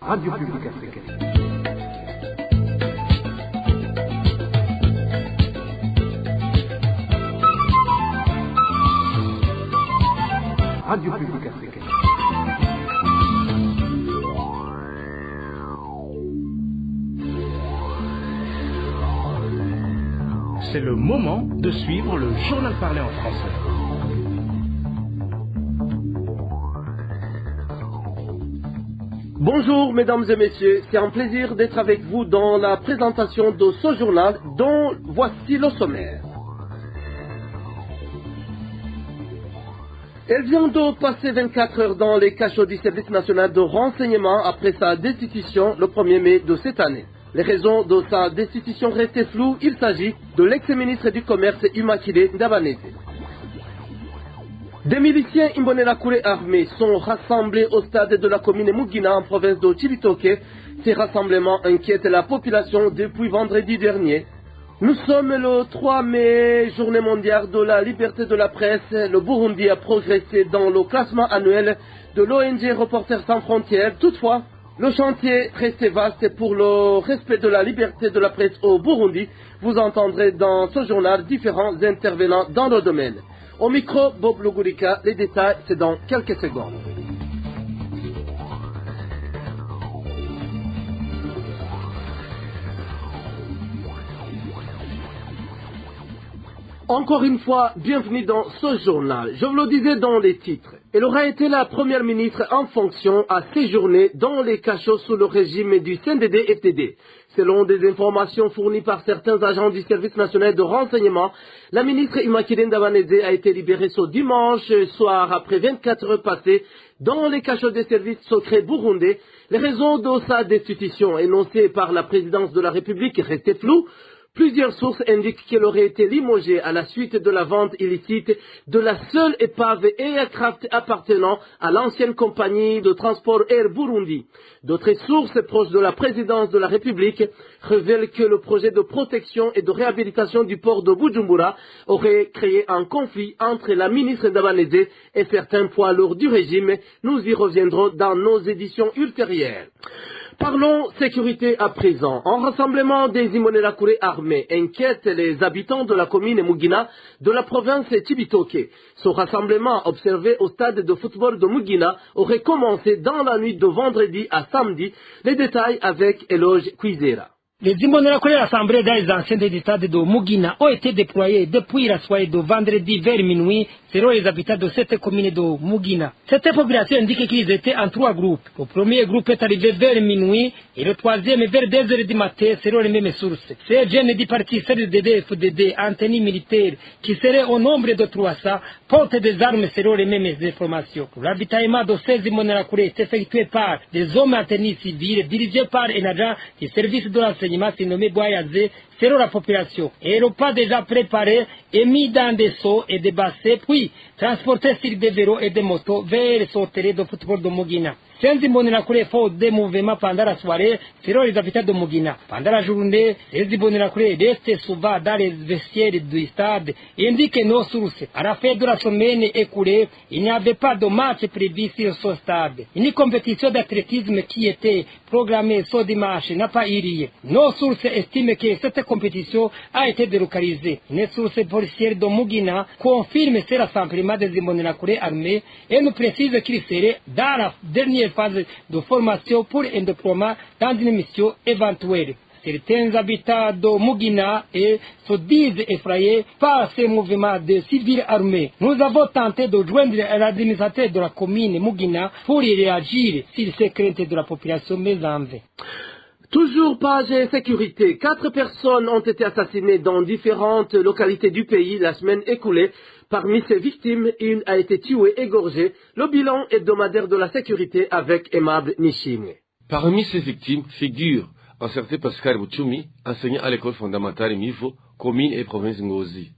Radio Publique Africaine. Radio Publique Africaine. C'est le moment de suivre le journal parlé en français. Bonjour mesdames et messieurs, c'est un plaisir d'être avec vous dans la présentation de ce journal dont voici le sommaire. Elle vient de passer 24 heures dans les cachots du service national de renseignement après sa destitution le 1er mai de cette année. Les raisons de sa destitution restaient floues. Il s'agit de l'ex-ministre du Commerce Immaculée Ndabanese. Des miliciens Imbonerakure armés sont rassemblés au stade de la commune Mugina en province de Cibitoke. Ces rassemblements inquiètent la population depuis vendredi dernier. Nous sommes le 3 mai, journée mondiale de la liberté de la presse. Le Burundi a progressé dans le classement annuel de l'ONG Reporters sans frontières. Toutefois, le chantier reste vaste pour le respect de la liberté de la presse au Burundi. Vous entendrez dans ce journal différents intervenants dans le domaine. Au micro, Bob Lugurika, les détails, c'est dans quelques secondes. Encore une fois, bienvenue dans ce journal. Je vous le disais dans les titres. Elle aura été la première ministre en fonction à séjourner dans les cachots sous le régime du CNDD-FDD. Selon des informations fournies par certains agents du service national de renseignement, la ministre Immaculée Ndabanese a été libérée ce dimanche soir après 24 heures passées dans les cachots des services secrets burundais. Les raisons de sa destitution énoncées par la présidence de la République restaient floues. Plusieurs sources indiquent qu'elle aurait été limogée à la suite de la vente illicite de la seule épave Aircraft appartenant à l'ancienne compagnie de transport Air Burundi. D'autres sources proches de la présidence de la République révèlent que le projet de protection et de réhabilitation du port de Bujumbura aurait créé un conflit entre la ministre Ndabanese et certains poids lourds du régime. Nous y reviendrons dans nos éditions ultérieures. Parlons sécurité à présent. Un rassemblement des Imbonerakure armés inquiète les habitants de la commune Mugina de la province Cibitoke. Ce rassemblement observé au stade de football de Mugina aurait commencé dans la nuit de vendredi à samedi. Les détails avec Eloge Kwizera. Les Imbonerakure rassemblés dans les anciens des stades de Mugina ont été déployés depuis la soirée de vendredi vers minuit selon les habitants de cette commune de Mugina. Cette population indique qu'ils étaient en 3 groupes. Le premier groupe est arrivé vers minuit et le troisième vers 2 heures du matin selon les mêmes sources. Ces jeunes du parti CNDD-FDD en tenue militaire qui seraient au nombre de 300 portent des armes selon les mêmes informations. L'habitaillement de ces Imbonerakure est effectué par des hommes en tenue civile dirigés par un agent du service de l'enseignement c'est nommé Boyaze, selon la population. Et le pas déjà préparé est mis dans des seaux et des bassins, puis transporté sur des vélos et des motos vers ce terrain de football de Mugina. Ces Imbonerakure font des mouvements pendant la soirée selon les habitants de Mugina. Pendant la journée, les Imbonerakure restent souvent dans les vestiaires du stade et indiquent nos sources. À la fin de la semaine écoulée, il n'y avait pas de match prévu sur ce stade. Une compétition d'athlétisme qui était programmée ce dimanche n'a pas eu lieu. Nos sources estiment que cette compétition a été délocalisée. Une source policière de Mugina confirme ce rassemblement des Imbonerakure armés et nous précise qu'il serait dans la dernière phase de formation pour un déploiement dans une mission éventuelle. Certains habitants de Mugina se disent effrayés par ces mouvements de civils armés. Nous avons tenté de joindre l'administrateur de la commune Mugina pour y réagir sur ces craintes de la population, mais en vain. Toujours page sécurité. 4 personnes ont été assassinées dans différentes localités du pays la semaine écoulée. Parmi ces victimes, une a été tuée, égorgée. Le bilan hebdomadaire de la sécurité avec Aimable Nishimwe. Parmi ces victimes figure un certain Pascal Bouchoumi, enseignant à l'école fondamentale Mivo, commune et province Ngozi.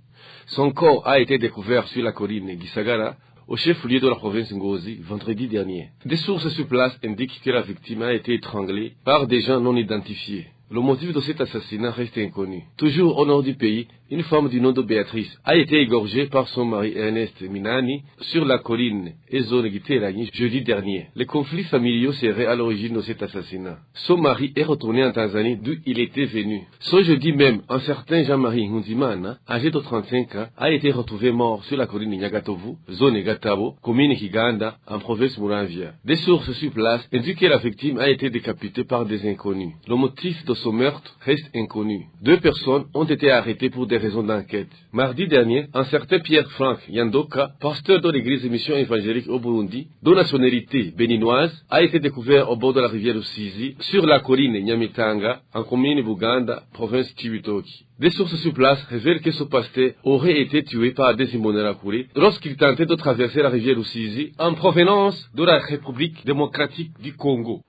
Son corps a été découvert sur la colline Gisagara, au chef-lieu de la province Ngozi, vendredi dernier. Des sources sur place indiquent que la victime a été étranglée par des gens non identifiés. Le motif de cet assassinat reste inconnu. Toujours au nord du pays, une femme du nom de Béatrice a été égorgée par son mari Ernest Minani sur la colline Ezone-Giteragny jeudi dernier. Les conflits familiaux seraient à l'origine de cet assassinat. Son mari est retourné en Tanzanie d'où il était venu. Ce jeudi même, un certain Jean-Marie Nkunzimana, âgé de 35 ans, a été retrouvé mort sur la colline Nyagatovu, zone Gatabo, commune Kiganda, en province Muramvya. Des sources sur place indiquent que la victime a été décapitée par des inconnus. Le motif de ce meurtre reste inconnu. 2 personnes ont été arrêtées pour des raisons d'enquête. Mardi dernier, un certain Pierre-Franck Yandoka, pasteur de l'église Mission évangélique au Burundi, de nationalité béninoise, a été découvert au bord de la rivière Rusizi, sur la colline Nyamitanga, en commune Buganda, province Chibitoki. Des sources sur place révèlent que ce pasteur aurait été tué par des Imbonerakure lorsqu'il tentait de traverser la rivière Rusizi en provenance de la République démocratique du Congo.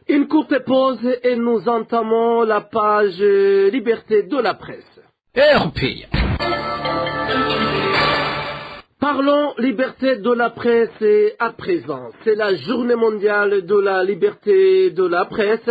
Une courte pause et nous entamons la page Liberté de la presse. RPI. Parlons liberté de la presse à présent. C'est la journée mondiale de la liberté de la presse.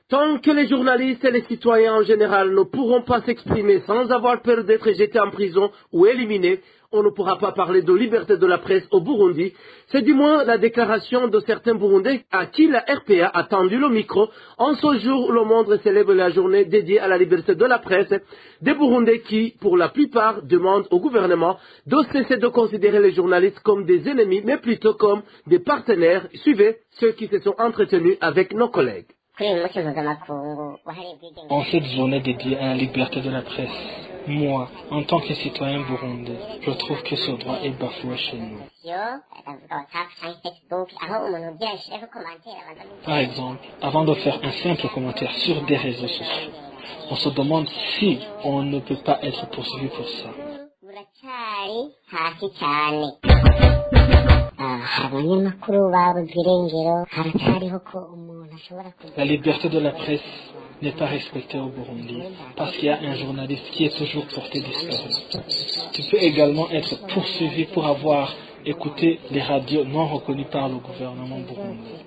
Tant que les journalistes et les citoyens en général ne pourront pas s'exprimer sans avoir peur d'être jetés en prison ou éliminés, on ne pourra pas parler de liberté de la presse au Burundi. C'est du moins la déclaration de certains Burundais à qui la RPA a tendu le micro. En ce jour, le monde célèbre la journée dédiée à la liberté de la presse. Des Burundais qui, pour la plupart, demandent au gouvernement de cesser de considérer les journalistes comme des ennemis, mais plutôt comme des partenaires. Suivez ceux qui se sont entretenus avec nos collègues. En cette journée dédiée à la liberté de la presse, moi, en tant que citoyen burundais, je trouve que ce droit est bafoué chez nous. Par exemple, avant de faire un simple commentaire sur des réseaux sociaux, on se demande si on ne peut pas être poursuivi pour ça. La liberté de la presse n'est pas respectée au Burundi parce qu'il y a un journaliste qui est toujours porté disparu. Tu peux également être poursuivi pour avoir écouté les radios non reconnues par le gouvernement burundais.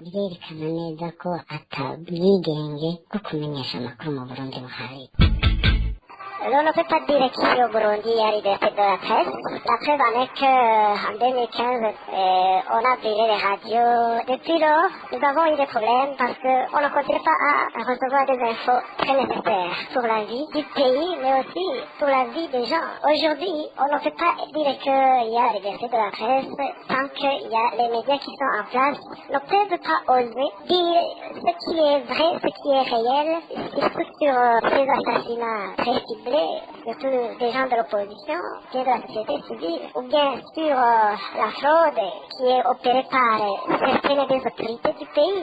On ne peut pas dire qu'ici au Burundi il y a liberté de la presse. La preuve en est qu'en 2015, on a brûlé les radios. Depuis lors, nous avons eu des problèmes parce qu'on ne continue pas à recevoir des infos très nécessaires pour la vie du pays, mais aussi pour la vie des gens. Aujourd'hui, on ne peut pas dire qu'il y a la liberté de la presse tant qu'il y a les médias qui sont en place. On ne peut pas oser dire ce qui est vrai, ce qui est réel, surtout sur ces assassinats très ciblés. Surtout des gens de l'opposition, bien de la société civile, ou bien sur la fraude qui est opérée par certaines des autorités du pays.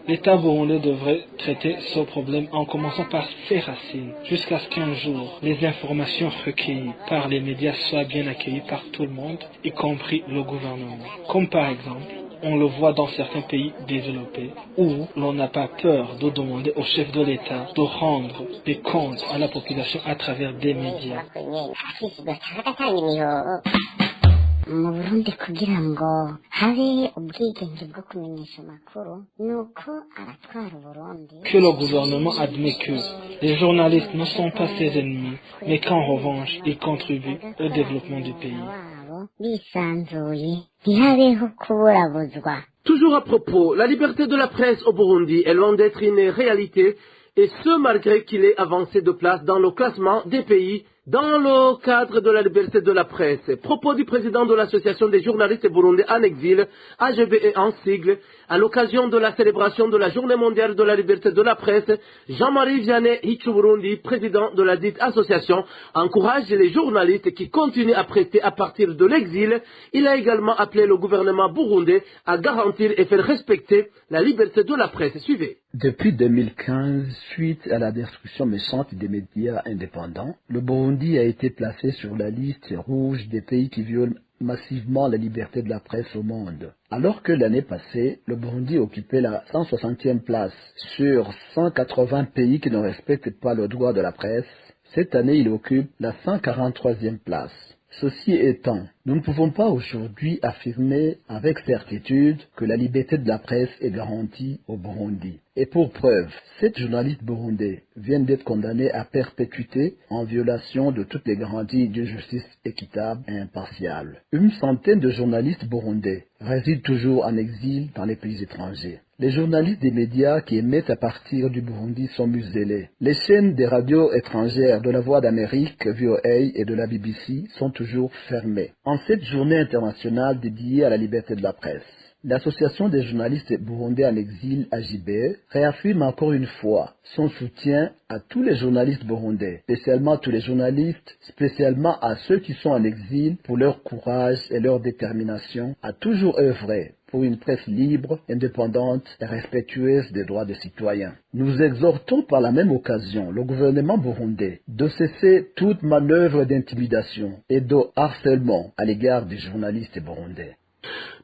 L'État burundais devrait traiter ce problème en commençant par ses racines, jusqu'à ce qu'un jour, les informations recueillies par les médias soient bien accueillies par tout le monde, y compris le gouvernement. Comme par exemple, on le voit dans certains pays développés où l'on n'a pas peur de demander au chef de l'État de rendre des comptes à la population à travers des médias. Que le gouvernement admet que les journalistes ne sont pas ses ennemis, mais qu'en revanche, ils contribuent au développement du pays. Toujours à propos, la liberté de la presse au Burundi est loin d'être une réalité, et ce malgré qu'il ait avancé de place dans le classement des pays dans le cadre de la liberté de la presse. Propos du président de l'association des journalistes burundais en exil, AGBE en sigle, à l'occasion de la célébration de la journée mondiale de la liberté de la presse, Jean-Marie Vianney Hichu-Burundi, président de la dite association, encourage les journalistes qui continuent à prêter à partir de l'exil. Il a également appelé le gouvernement burundais à garantir et faire respecter la liberté de la presse. Suivez. Depuis 2015, suite à la destruction méchante des médias indépendants, le Burundi a été placé sur la liste rouge des pays qui violent massivement la liberté de la presse au monde. Alors que l'année passée, le Burundi occupait la 160e place sur 180 pays qui ne respectent pas le droit de la presse, cette année il occupe la 143e place. Ceci étant, nous ne pouvons pas aujourd'hui affirmer avec certitude que la liberté de la presse est garantie au Burundi. Et pour preuve, 7 journalistes burundais viennent d'être condamnés à perpétuité en violation de toutes les garanties d'une justice équitable et impartiale. Une centaine de journalistes burundais résident toujours en exil dans les pays étrangers. Les journalistes des médias qui émettent à partir du Burundi sont muselés. Les chaînes des radios étrangères de la Voix d'Amérique, VOA et de la BBC sont toujours fermées. En cette journée internationale dédiée à la liberté de la presse, l'Association des journalistes burundais en exil, AJB, réaffirme encore une fois son soutien à tous les journalistes burundais, spécialement tous les journalistes, spécialement à ceux qui sont en exil pour leur courage et leur détermination à toujours œuvrer pour une presse libre, indépendante et respectueuse des droits des citoyens. Nous exhortons par la même occasion le gouvernement burundais de cesser toute manœuvre d'intimidation et de harcèlement à l'égard des journalistes burundais.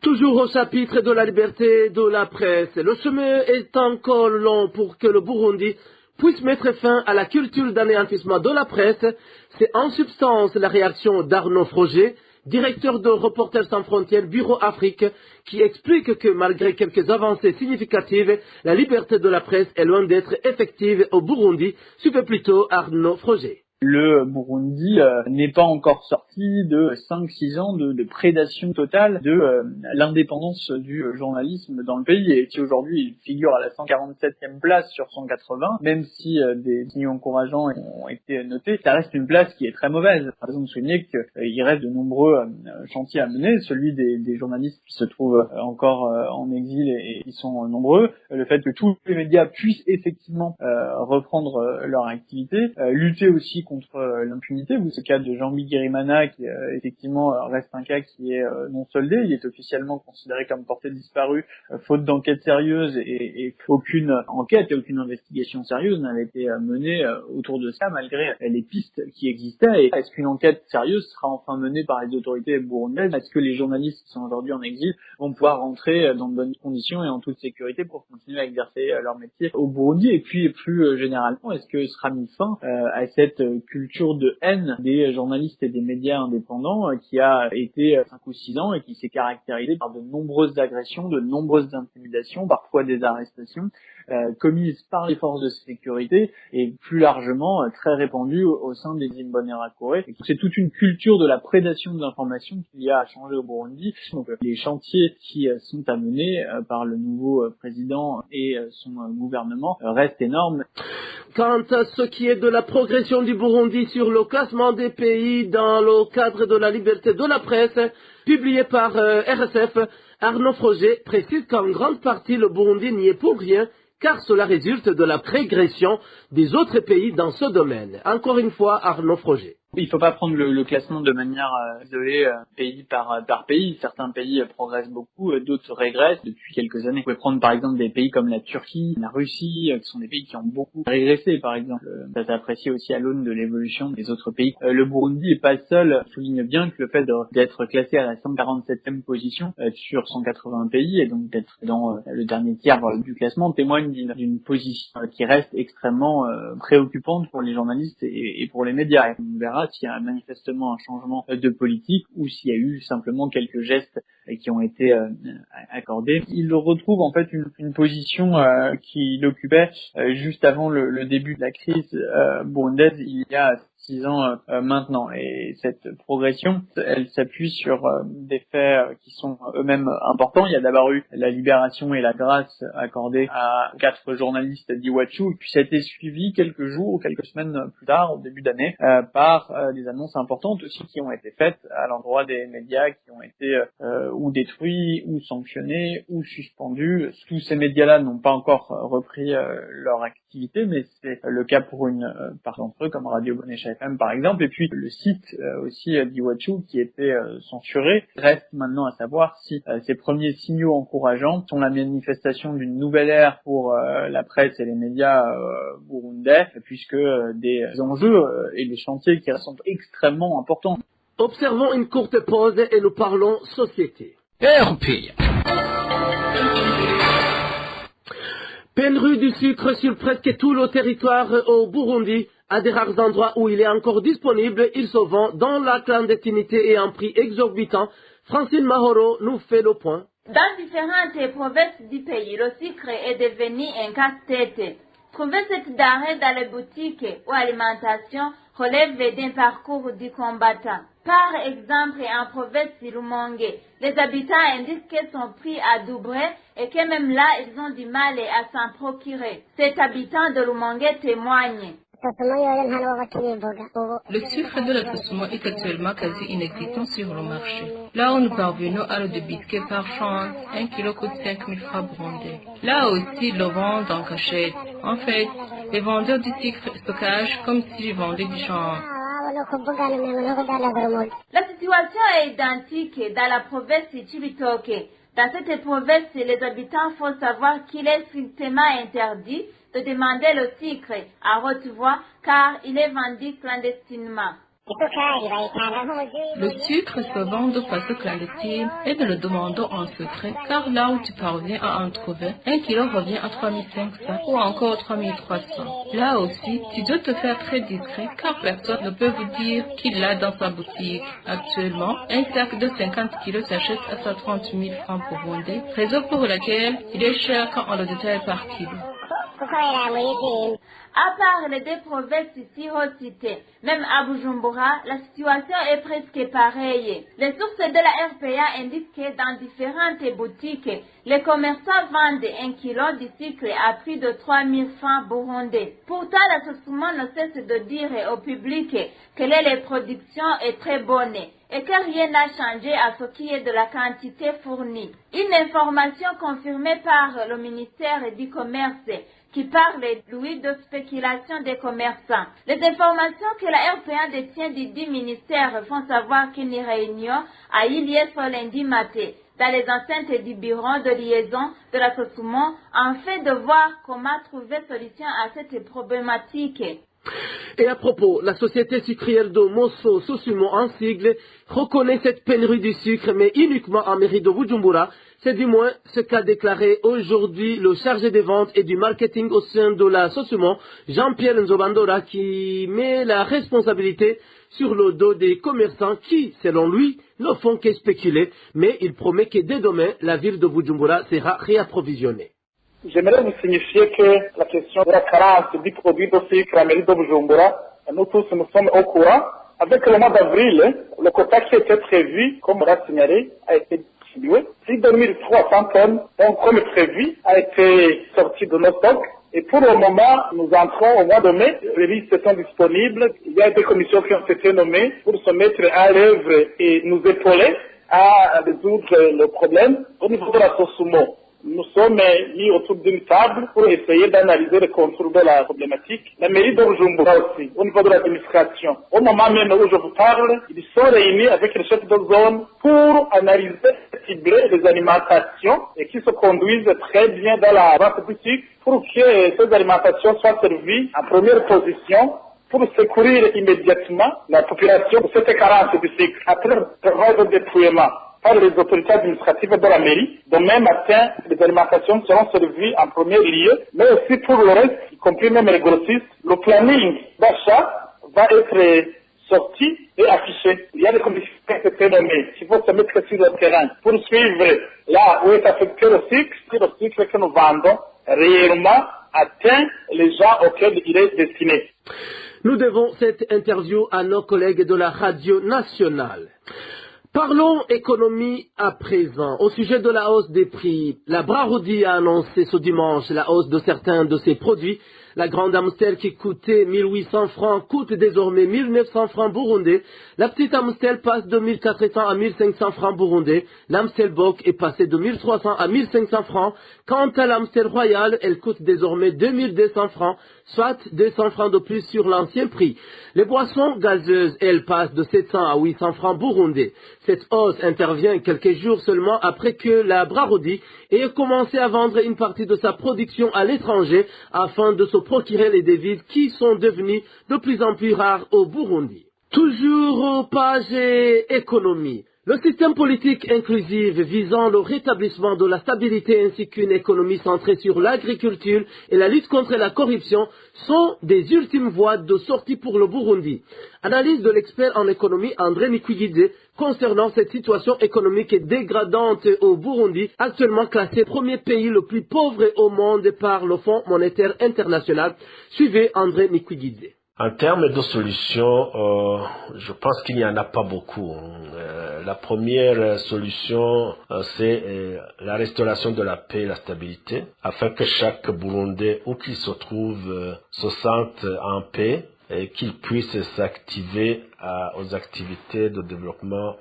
Toujours au chapitre de la liberté de la presse, le chemin est encore long pour que le Burundi puisse mettre fin à la culture d'anéantissement de la presse. C'est en substance la réaction d'Arnaud Froger, directeur de Reporters sans frontières Bureau Afrique, qui explique que malgré quelques avancées significatives, la liberté de la presse est loin d'être effective au Burundi, suivait plutôt Arnaud Froger. Le Burundi n'est pas encore sorti de 5-6 ans de prédation totale de l'indépendance du journalisme dans le pays, et qui aujourd'hui il figure à la 147e place sur 180, même si des signaux encourageants ont été notés, ça reste une place qui est très mauvaise. Par exemple, souligner qu'il reste de nombreux chantiers à mener, celui des journalistes qui se trouvent encore en exil et qui sont nombreux, le fait que tous les médias puissent effectivement reprendre leur activité, lutter aussi contre l'impunité. C'est le cas de Jean Bigirimana qui effectivement reste un cas qui est non soldé. Il est officiellement considéré comme porté disparu faute d'enquête sérieuse, et aucune enquête et aucune investigation sérieuse n'avait été menée autour de ça malgré les pistes qui existaient. Et est-ce qu'une enquête sérieuse sera enfin menée par les autorités burundaises? Est-ce que les journalistes qui sont aujourd'hui en exil vont pouvoir rentrer dans de bonnes conditions et en toute sécurité pour continuer à exercer leur métier au Burundi? Et puis plus généralement, est-ce que sera mis fin à cette culture de haine des journalistes et des médias indépendants qui a été 5 ou 6 ans et qui s'est caractérisée par de nombreuses agressions, de nombreuses intimidations, parfois des arrestations commises par les forces de sécurité et plus largement très répandues au sein des Imbonerakure. C'est toute une culture de la prédation de l'information qu'il y a à changer au Burundi. Donc les chantiers qui sont à mener par le nouveau président et son gouvernement restent énormes. Quant à ce qui est de la progression du Burundi sur le classement des pays dans le cadre de la liberté de la presse, publié par RSF, Arnaud Froger précise qu'en grande partie le Burundi n'y est pour rien, car cela résulte de la régression des autres pays dans ce domaine. Encore une fois, Arnaud Froger. Il ne faut pas prendre le classement de manière isolée, pays par pays. Certains pays progressent beaucoup, d'autres régressent depuis quelques années. Vous pouvez prendre par exemple des pays comme la Turquie, la Russie, qui sont des pays qui ont beaucoup régressé par exemple. Ça s'apprécie aussi à l'aune de l'évolution des autres pays. Le Burundi n'est pas seul. Je souligne bien que le fait d'être classé à la 147e position sur 180 pays, et donc d'être dans le dernier tiers du classement, témoigne d'une position qui reste extrêmement préoccupante pour les journalistes et pour les médias. Et on verra s'il y a manifestement un changement de politique ou s'il y a eu simplement quelques gestes qui ont été accordés. Il retrouve en fait une position qu'il occupait juste avant le début de la crise burundaise il y a 6 ans maintenant. Et cette progression, elle s'appuie sur des faits qui sont eux-mêmes importants. Il y a d'abord eu la libération et la grâce accordée à 4 journalistes d'Iwachu, et puis ça a été suivi quelques jours ou quelques semaines plus tard, au début d'année, par des annonces importantes aussi qui ont été faites à l'endroit des médias qui ont été ou détruits, ou sanctionnés, ou suspendus. Tous ces médias-là n'ont pas encore repris leur activité, mais c'est le cas pour une part d'entre eux, comme Radio Bonesha FM par exemple. Et puis le site aussi d'Iwachu qui était censuré. Reste maintenant à savoir si ces premiers signaux encourageants sont la manifestation d'une nouvelle ère pour la presse et les médias burundais, puisque des enjeux et les chantiers qui sont extrêmement importants. Observons une courte pause et nous parlons société. Pénurie du sucre sur presque tout le territoire au Burundi. À des rares endroits où il est encore disponible, il se vend dans la clandestinité et à un prix exorbitant. Francine Mahoro nous fait le point. Dans différentes provinces du pays, le sucre est devenu un casse-tête. Trouver cette denrée dans les boutiques ou alimentations relève d'un parcours du combattant. Par exemple, en province de Rumongue, les habitants indiquent que son prix a doublé et que même là, ils ont du mal à s'en procurer. Cet habitant de Rumongue témoigne. Le sucre de la Tosumo est actuellement quasi inexistant sur le marché. Là où nous parvenons à le débiter par chance, 1 kilo coûte 5 000 francs burundais. Là aussi, ils le vendent en cachette. En fait, les vendeurs du sucre se cachent comme s'ils vendaient du champ. La situation est identique dans la province de Chibitoke. Dans cette province, les habitants font savoir qu'il est strictement interdit de demander le sucre à haute voix car il est vendu clandestinement. Le sucre se vend de façon clandestine et nous le demandons en secret car là où tu parviens à en trouver, 1 kilo revient à 3500 ou encore 3300. Là aussi, tu dois te faire très discret car personne ne peut vous dire qu'il l'a dans sa boutique. Actuellement, un sac de 50 kilos s'achète à 130 000 francs burundais, raison pour laquelle il est cher quand on le détaille par kilo. À part les deux provinces ici citées, même à Bujumbura, la situation est presque pareille. Les sources de la RPA indiquent que dans différentes boutiques, les commerçants vendent 1 kilo de sucre à prix de 3 000 francs burundais. Pourtant, l'association ne cesse de dire au public que les productions est très bonne et que rien n'a changé à ce qui est de la quantité fournie. Une information confirmée par le ministère du Commerce qui parle, lui, de spéculation des commerçants. Les informations que la RPA détient du dit ministère font savoir qu'une réunion a eu lieu ce lundi matin dans les enceintes du bureau de liaison de la Sosumo afin de voir comment trouver solution à cette problématique. Et à propos, la société sucrière de Mosso Sosumo en sigle reconnaît cette pénurie du sucre, mais uniquement en mairie de Bujumbura. C'est du moins ce qu'a déclaré aujourd'hui le chargé des ventes et du marketing au sein de la Sosumo, Jean-Pierre Nzobandora, qui met la responsabilité sur le dos des commerçants qui, selon lui, ne font que spéculer, mais il promet que dès demain, la ville de Bujumbura sera réapprovisionnée. J'aimerais vous signifier que la question de la carence du produit de sucre à la mairie de Bujumbura, nous tous nous sommes au courant. Avec le mois d'avril, le quota qui était prévu, comme on l'a signalé, a été distribué. 2300 tonnes, donc comme prévu, a été sorti de nos stocks. Et pour le moment, nous entrons au mois de mai. Les listes sont disponibles. Il y a des commissions qui ont été nommées pour se mettre à l'œuvre et nous épauler à résoudre le problème au niveau de la Sosumo. Nous sommes mis autour d'une table pour essayer d'analyser le contour de la problématique. La mairie de Bujumbura aussi, au niveau de l'administration. Au moment même où je vous parle, ils sont réunis avec les chefs de zone pour analyser, cibler les alimentations et qui se conduisent très bien dans la vente du sucre pour que ces alimentations soient servies en première position pour secourir immédiatement la population de cette carence du sucre après le travail de dépouillement par les autorités administratives de la mairie. Demain matin, les alimentations seront servies en premier lieu, mais aussi pour le reste, y compris même les grossistes. Le planning d'achat va être sorti et affiché. Il y a des conditions qui ont été nommées. Il faut se mettre sur le terrain pour suivre là où est affecté le sucre, si le sucre que nous vendons réellement atteint les gens auxquels il est destiné. Nous devons cette interview à nos collègues de la radio nationale. Parlons économie à présent. Au sujet de la hausse des prix, la Brarodi a annoncé ce dimanche la hausse de certains de ses produits. La grande Amstel qui coûtait 1800 francs coûte désormais 1900 francs burundais. La petite Amstel passe de 1400 à 1500 francs burundais. L'Amstel Bock est passée de 1300 à 1500 francs. Quant à l'Amstel Royal, elle coûte désormais 2200 francs, soit 200 francs de plus sur l'ancien prix. Les boissons gazeuses, elles, passent de 700 à 800 francs burundais. Cette hausse intervient quelques jours seulement après que la Brarodi ait commencé à vendre une partie de sa production à l'étranger afin de se procurer les devises qui sont devenues de plus en plus rares au Burundi. Toujours aux pages économie. Le système politique inclusif visant le rétablissement de la stabilité ainsi qu'une économie centrée sur l'agriculture et la lutte contre la corruption sont des ultimes voies de sortie pour le Burundi. Analyse de l'expert en économie André Nikwigidze concernant cette situation économique dégradante au Burundi, actuellement classé premier pays le plus pauvre au monde par le Fonds monétaire international. Suivez André Nikwigidze. En termes de solutions, je pense qu'il n'y en a pas beaucoup. La première solution, c'est la restauration de la paix et la stabilité, afin que chaque Burundais, où qu'il se trouve, se sente en paix et qu'il puisse s'activer aux activités de développement,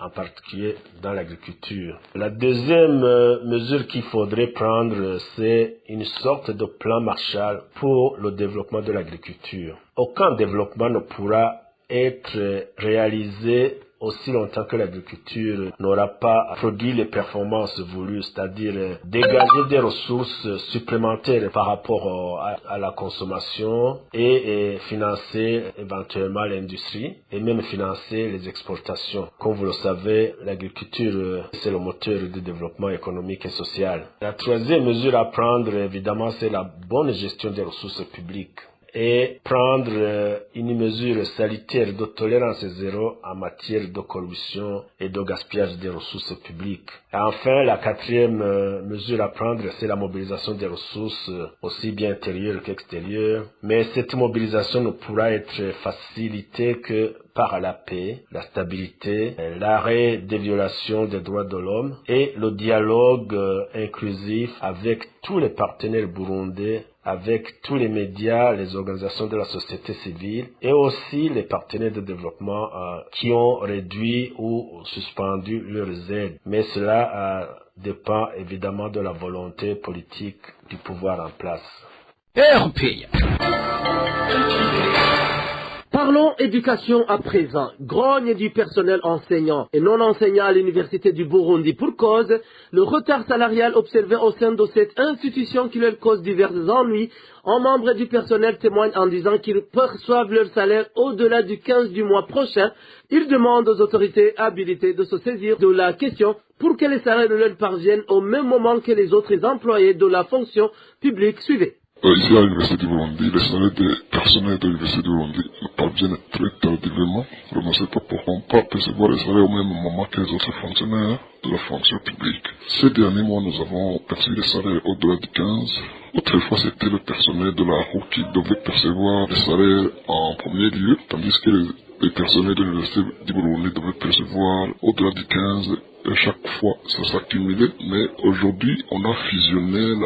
en particulier dans l'agriculture. La deuxième mesure qu'il faudrait prendre, c'est une sorte de plan Marshall pour le développement de l'agriculture. Aucun développement ne pourra être réalisé aussi longtemps que l'agriculture n'aura pas produit les performances voulues, c'est-à-dire dégager des ressources supplémentaires par rapport à la consommation et financer éventuellement l'industrie et même financer les exportations. Comme vous le savez, l'agriculture, c'est le moteur du développement économique et social. La troisième mesure à prendre, évidemment, c'est la bonne gestion des ressources publiques et prendre une mesure salutaire de tolérance zéro en matière de corruption et de gaspillage des ressources publiques. Et enfin, la quatrième mesure à prendre, c'est la mobilisation des ressources aussi bien intérieures qu'extérieures. Mais cette mobilisation ne pourra être facilitée que par la paix, la stabilité, l'arrêt des violations des droits de l'homme et le dialogue inclusif avec tous les partenaires burundais, avec tous les médias, les organisations de la société civile et aussi les partenaires de développement qui ont réduit ou suspendu leurs aides. Mais cela dépend évidemment de la volonté politique du pouvoir en place. RPA. Parlons éducation à présent. Grogne du personnel enseignant et non enseignant à l'université du Burundi pour cause le retard salarial observé au sein de cette institution qui leur cause divers ennuis. Un membre du personnel témoigne en disant qu'ils perçoivent leur salaire au-delà du 15 du mois prochain. Ils demandent aux autorités habilitées de se saisir de la question pour que les salaires leur parviennent au même moment que les autres employés de la fonction publique. Suivez. Ici à l'Université du Burundi, les salaires des personnels de l'Université du Burundi parviennent très tardivement. Je ne sais pas pourquoi on ne peut pas percevoir les salaires au même moment que les autres fonctionnaires de la fonction publique. Ces derniers mois, nous avons perçu les salaires au-delà du 15. Autrefois, c'était le personnel de la route qui devait percevoir les salaires en premier lieu, tandis que les personnels de l'Université du Burundi devaient percevoir au-delà du 15. Et chaque fois, ça s'accumulait, mais aujourd'hui, on a fusionné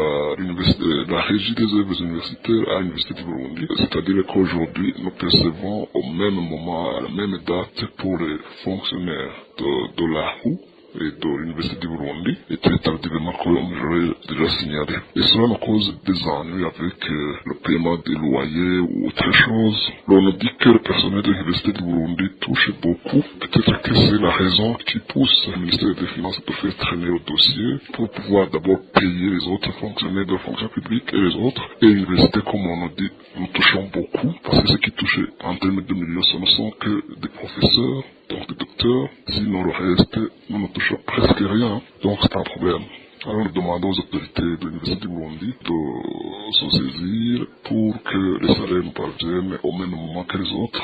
la régie des œuvres universitaires à l'Université du Burundi. C'est-à-dire qu'aujourd'hui, nous percevons au même moment, à la même date, pour les fonctionnaires de la roue et de l'Université du Burundi, et très tardivement, comme j'aurais déjà signalé. Et cela nous cause des ennuis avec le paiement des loyers ou autre chose. On nous dit que le personnel de l'Université du Burundi touche beaucoup. Peut-être que c'est la raison qui pousse le ministère des Finances de faire traîner au dossier pour pouvoir d'abord payer les autres fonctionnaires de la fonction publique et les autres. Et l'université, comme on nous dit, nous touchons beaucoup, parce que ce qui touche en termes de millions, ce ne sont que des professeurs, donc des docteurs. Sinon le reste, nous ne touchons presque rien, donc c'est un problème. Alors nous demandons aux autorités de l'Université du Burundi de se saisir pour que les salaires nous parviennent au même moment que les autres.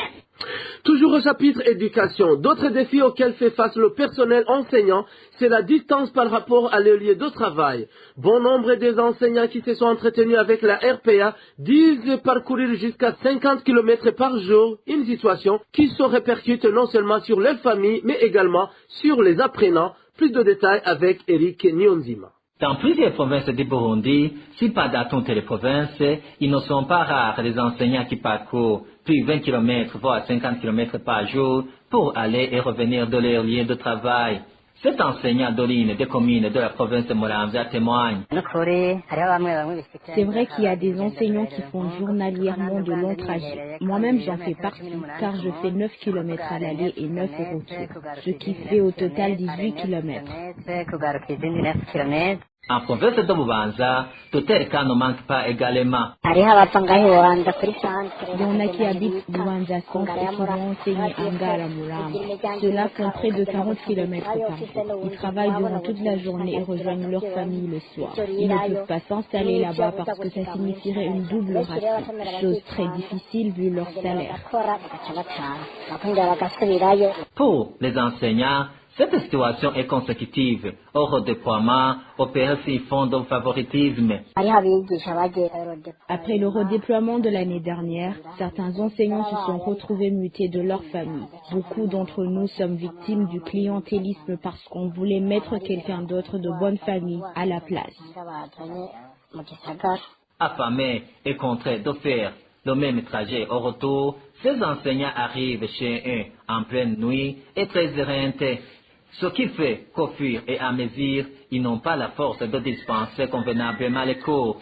Toujours au chapitre éducation, d'autres défis auxquels fait face le personnel enseignant, c'est la distance par rapport à leur lieu de travail. Bon nombre des enseignants qui se sont entretenus avec la RPA disent parcourir jusqu'à 50 km par jour, une situation qui se répercute non seulement sur leur famille, mais également sur les apprenants. Plus de détails avec Eric Nyonzima. Dans plusieurs provinces du Burundi, si pas dans toutes les provinces, ils ne sont pas rares les enseignants qui parcourent plus de 20 km, voire 50 km par jour pour aller et revenir de leur lieu de travail. Cet enseignant d'origine des communes de la province de Muramvya témoigne. C'est vrai qu'il y a des enseignants qui font journalièrement de longs trajets. Moi-même, j'en fais partie, car je fais 9 km à l'aller et 9 au retour, ce qui fait au total 18 km. En province de Bubanza, tout tel cas ne manque pas également. Il y en a qui habitent Bubanza Centre et qui vont enseigner en Ngara Muram. Ceux-là font près de 40 km par jour. Ils travaillent durant toute la journée et rejoignent leur famille le soir. Ils ne peuvent pas s'installer là-bas parce que ça signifierait une double ration, chose très difficile vu leur salaire. Pour les enseignants, cette situation est consécutive au redéploiement opéré sur fond de favoritisme. Après le redéploiement de l'année dernière, certains enseignants se sont retrouvés mutés de leur famille. Beaucoup d'entre nous sommes victimes du clientélisme parce qu'on voulait mettre quelqu'un d'autre de bonne famille à la place. Affamés et contraints de faire le même trajet au retour, ces enseignants arrivent chez eux en pleine nuit et très éreintés. Ce qui fait qu'au fur et à mesure, ils n'ont pas la force de dispenser convenablement les cours.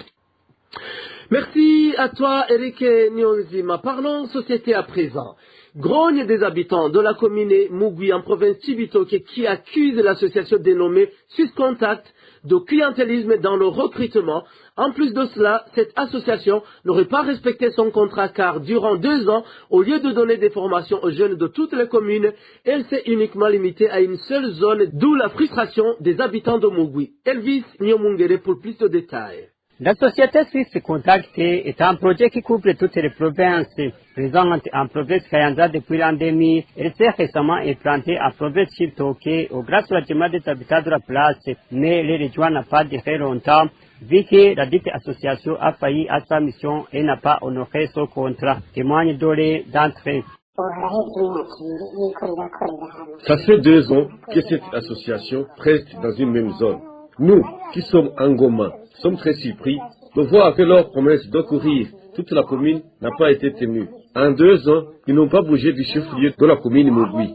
Merci à toi, Eric Nyonzima. Parlons société à présent. Grogne des habitants de la commune Mugui en province Cibitoke qui accuse l'association dénommée Swiss Contact de clientélisme dans le recrutement. En plus de cela, cette association n'aurait pas respecté son contrat car durant 2 ans, au lieu de donner des formations aux jeunes de toutes les communes, elle s'est uniquement limitée à une seule zone, d'où la frustration des habitants de Mugui. Elvis Nyomungere pour plus de détails. La société Swiss Contact est un projet qui couvre toutes les provinces présentes en province Kayanza depuis l'an 2000. Elle s'est récemment implantée en province Chibitoke grâce au logement des habitants de la place, mais les régions n'ont pas duré longtemps vu que la dite association a failli à sa mission et n'a pas honoré son contrat, témoigne Doré d'entrée. Ça fait 2 ans que cette association reste dans une même zone. Nous, qui sommes en Goma, sommes très surpris de voir que leur promesse de couvrir toute la commune n'a pas été tenue. En 2 ans, ils n'ont pas bougé du chef-lieu de la commune Mugui.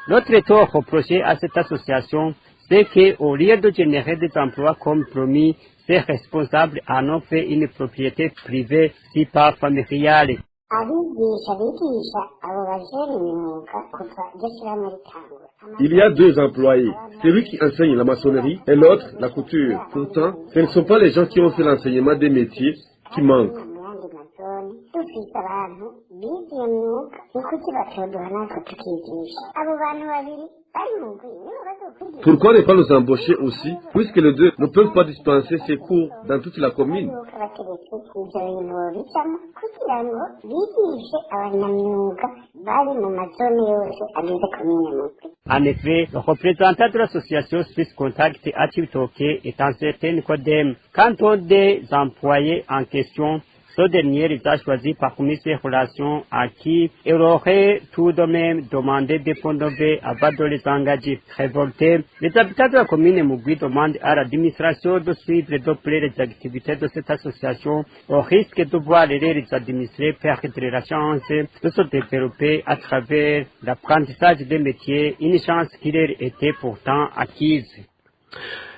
Notre tort reproché à cette association, c'est qu'au lieu de générer des emplois comme promis, ces responsables en ont fait une propriété privée, si pas familiale. Il y a 2 employés, celui qui enseigne la maçonnerie et l'autre la couture. Pourtant, ce ne sont pas les gens qui ont fait l'enseignement des métiers qui manquent. Pourquoi ne pas nous embaucher aussi, puisque les 2 ne peuvent pas dispenser ces cours dans toute la commune? En effet, le représentant de l'association Swiss Contact à Chibitoke est un certain Codem. Quant aux 2 employés en question, ce dernier les a choisis parmi ses relations à qui il aurait tout de même demandé de fonder avant de les engager. Révoltés, les habitants de la commune Mugui demandent à l'administration de suivre et de près les activités de cette association au risque de voir les administrés perdre la chance de se développer à travers l'apprentissage des métiers, une chance qui leur était pourtant acquise.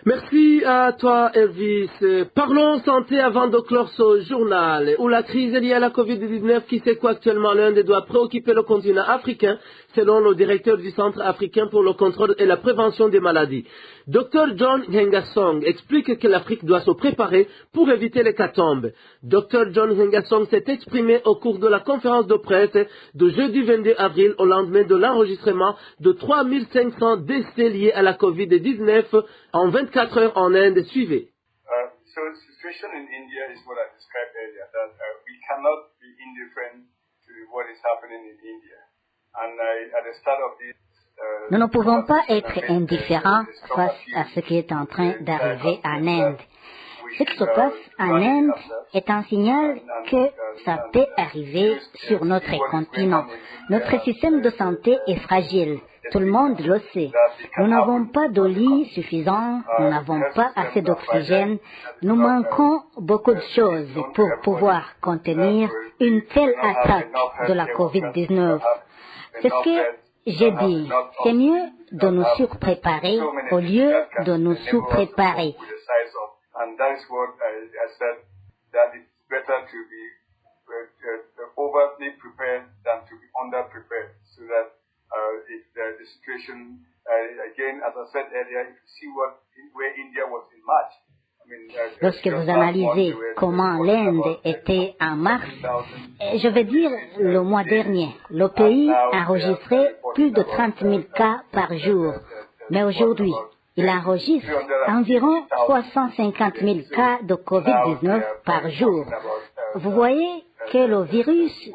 Merci à toi, Elvis. Parlons santé avant de clore ce journal, où la crise liée à la Covid-19 qui secoue actuellement l'Inde doit préoccuper le continent africain, selon le directeur du Centre africain pour le contrôle et la prévention des maladies. Dr John Nkengasong explique que l'Afrique doit se préparer pour éviter l'hécatombe. Dr John Nkengasong s'est exprimé au cours de la conférence de presse de jeudi 22 avril au lendemain de l'enregistrement de 3500 décès liés à la Covid-19 en 24 heures en Inde. Suivez. So the situation in India is what I described earlier, that we cannot be indifferent to what is happening in India. And at the start of this, nous ne pouvons pas être indifférents face à ce qui est en train d'arriver en Inde. Ce qui se passe en Inde est un signal que ça peut arriver sur notre continent. Notre système de santé est fragile. Tout le monde le sait. Nous n'avons pas de lits suffisants, nous n'avons pas assez d'oxygène, nous manquons beaucoup de choses pour pouvoir contenir une telle attaque de la COVID-19. C'est ce que j'ai dit. C'est mieux de nous surpréparer au lieu de nous sous-préparer. and that is what I said, that it's better to be overly prepared than to be under-prepared, so that if the situation again, as I said earlier, if you see where India was in March. Lorsque vous analysez comment l'Inde était en mars, je vais dire le mois dernier, le pays enregistrait plus de 30 000 cas par jour. Mais aujourd'hui, il enregistre environ 350 000 cas de COVID-19 par jour. Vous voyez que le virus,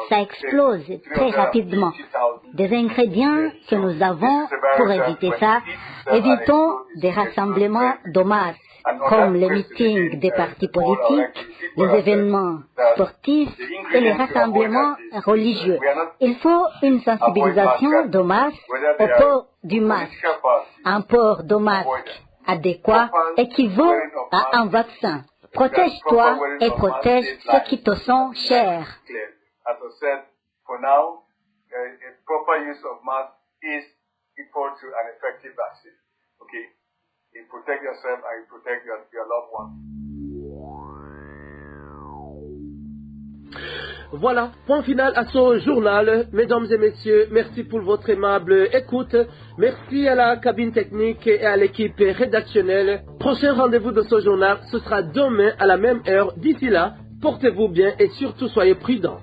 ça explose très rapidement. Des ingrédients que nous avons pour éviter ça, évitons des rassemblements de masse, comme les meetings des partis politiques, les événements sportifs et les rassemblements religieux. Il faut une sensibilisation de masse au port du masque. Un port de masque adéquat équivaut à un vaccin. Protège-toi et protège ceux qui te sont chers. As I said, for now, a proper use of mask is equal to an effective vaccine. Okay? You protect yourself and you protect your loved ones. Voilà, point final à ce journal. Mesdames et messieurs, merci pour votre aimable écoute. Merci à la cabine technique et à l'équipe rédactionnelle. Prochain rendez-vous de ce journal, ce sera demain à la même heure. D'ici là, portez-vous bien et surtout soyez prudents.